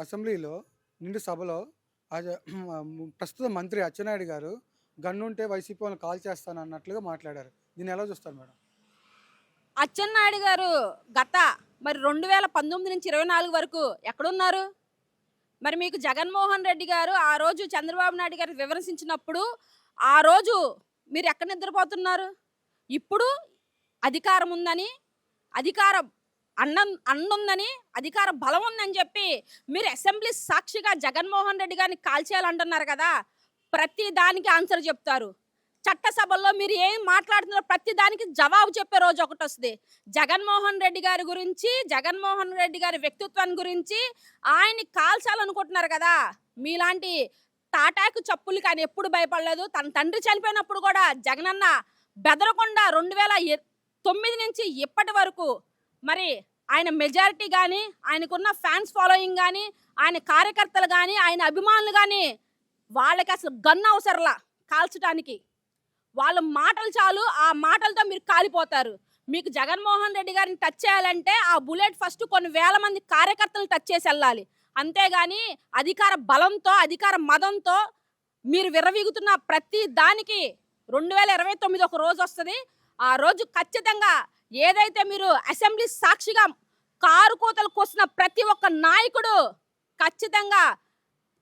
అసెంబ్లీలో నిండు సభలో అజ ప్రస్తుత మంత్రి అచ్చెన్నాయుడు గారు గన్నుంటే వైసీపీ వాళ్ళని కాల్ చేస్తానన్నట్లుగా మాట్లాడారు. దీన్ని ఎలా చూస్తారు మేడం? అచ్చెన్నాయుడు గారు గత మరి 2019 నుంచి 24 వరకు ఎక్కడున్నారు? మరి మీకు జగన్మోహన్ రెడ్డి గారు ఆ రోజు చంద్రబాబు నాయుడు గారు విమర్శించినప్పుడు ఆ రోజు మీరు ఎక్కడ నిద్రపోతున్నారు? ఇప్పుడు అధికారం ఉందని, అధికారం అన్నుందని, అధికార బలం ఉందని చెప్పి మీరు అసెంబ్లీ సాక్షిగా జగన్మోహన్ రెడ్డి గారిని కాల్చేయాలంటున్నారు కదా! ప్రతి దానికి ఆన్సర్ చెప్తారు. చట్టసభల్లో మీరు ఏం మాట్లాడుతున్నారో ప్రతి దానికి జవాబు చెప్పే రోజు ఒకటొస్తది. జగన్మోహన్ రెడ్డి గారి గురించి, జగన్మోహన్ రెడ్డి గారి వ్యక్తిత్వాన్ని గురించి ఆయన్ని కాల్చాలనుకుంటున్నారు కదా! మీలాంటి తాటాకు చప్పులకి ఆయన ఎప్పుడు భయపడలేదు. తన తండ్రి చనిపోయినప్పుడు కూడా జగనన్న బెదరకుండా 2009 నుంచి ఇప్పటి వరకు మరి ఆయన మెజారిటీ గాని, ఆయనకున్న ఫ్యాన్స్ ఫాలోయింగ్ గాని, ఆయన కార్యకర్తలు గాని, ఆయన అభిమానులు గాని వాళ్ళకి అసలు గన్ అవసరంలా కాల్చడానికి. వాళ్ళ మాటలు చాలు. ఆ మాటలతో మీరు కాలిపోతారు. మీకు జగన్మోహన్ రెడ్డి గారిని టచ్ చేయాలంటే ఆ బుల్లెట్ ఫస్ట్ కొన్ని వేల మంది కార్యకర్తలను టచ్ చేసి వెళ్ళాలి. అంతేగాని అధికార బలంతో, అధికార మదంతో మీరు విర్రవీగుతున్న ప్రతి దానికి 2029 ఒక రోజు వస్తది. ఆ రోజు ఖచ్చితంగా ఏదైతే మీరు అసెంబ్లీ సాక్షిగా కారు కూతలు కోసిన ప్రతి ఒక్క నాయకుడు ఖచ్చితంగా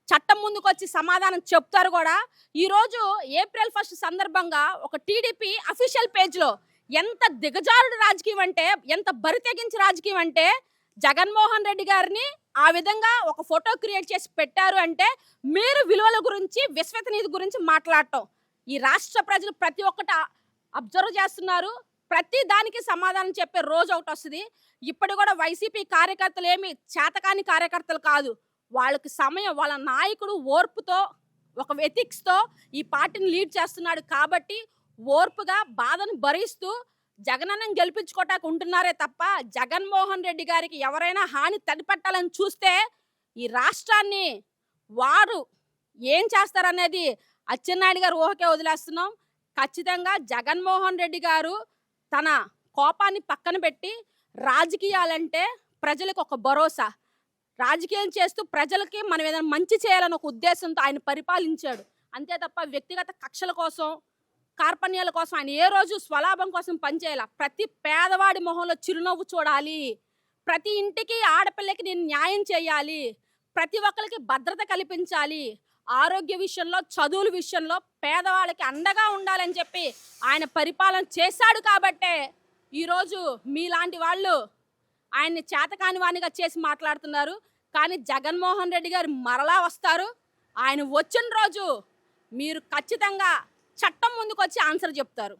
చట్టం ముందుకొచ్చి సమాధానం చెప్తారు కూడా. ఈరోజు ఏప్రిల్ 1 సందర్భంగా ఒక టీడీపీ అఫీషియల్ పేజ్లో ఎంత దిగజారుడు రాజకీయం అంటే, ఎంత బరి తెగించి రాజకీయం అంటే, జగన్మోహన్ రెడ్డి గారిని ఆ విధంగా ఒక ఫోటో క్రియేట్ చేసి పెట్టారు అంటే మీరు విలువల గురించి, విశ్వసనీయత గురించి మాట్లాడటం. ఈ రాష్ట్ర ప్రజలు ప్రతి ఒక్కటి అబ్జర్వ్ చేస్తున్నారు. ప్రతి దానికి సమాధానం చెప్పే రోజు ఒకటి వస్తుంది. ఇప్పుడు కూడా వైసీపీ కార్యకర్తలు ఏమి చేతకాని కార్యకర్తలు కాదు. వాళ్ళకి సమయం, వాళ్ళ నాయకుడు ఓర్పుతో, ఒక ఎథిక్స్తో ఈ పార్టీని లీడ్ చేస్తున్నాడు కాబట్టి ఓర్పుగా బాధను భరిస్తూ జగనన్నను గెలిపించుకోవటానికి ఉంటున్నారే తప్ప జగన్మోహన్ రెడ్డి గారికి ఎవరైనా హాని తడిపట్టాలని చూస్తే ఈ రాష్ట్రాన్ని వారు ఏం చేస్తారనేది అచ్చెన్నాయుడు గారు ఊహకే వదిలేస్తున్నాం. ఖచ్చితంగా జగన్మోహన్ రెడ్డి గారు తన కోపాన్ని పక్కన పెట్టి రాజకీయాలంటే ప్రజలకు ఒక భరోసా, రాజకీయం చేస్తూ ప్రజలకి మనం ఏదైనా మంచి చేయాలని ఒక ఉద్దేశంతో ఆయన పరిపాలించాడు. అంతే తప్ప వ్యక్తిగత కక్షల కోసం, కార్పణ్యాల కోసం ఆయన ఏ రోజు స్వలాభం కోసం పనిచేయాల. ప్రతి పేదవాడి మొహంలో చిరునవ్వు చూడాలి. ప్రతి ఇంటికి ఆడపిల్లకి నేను న్యాయం చేయాలి. ప్రతి ఒక్కరికి భద్రత కల్పించాలి. ఆరోగ్య విషయంలో, చదువుల విషయంలో పేదవాళ్ళకి అండగా ఉండాలని చెప్పి ఆయన పరిపాలన చేశాడు కాబట్టే ఈరోజు మీలాంటి వాళ్ళు ఆయన్ని చేతకాని వానిగా చేసి మాట్లాడుతున్నారు. కానీ జగన్మోహన్ రెడ్డి గారు మరలా వస్తారు. ఆయన వచ్చిన రోజు మీరు ఖచ్చితంగా చట్టం ముందుకొచ్చి ఆన్సర్ చెప్తారు.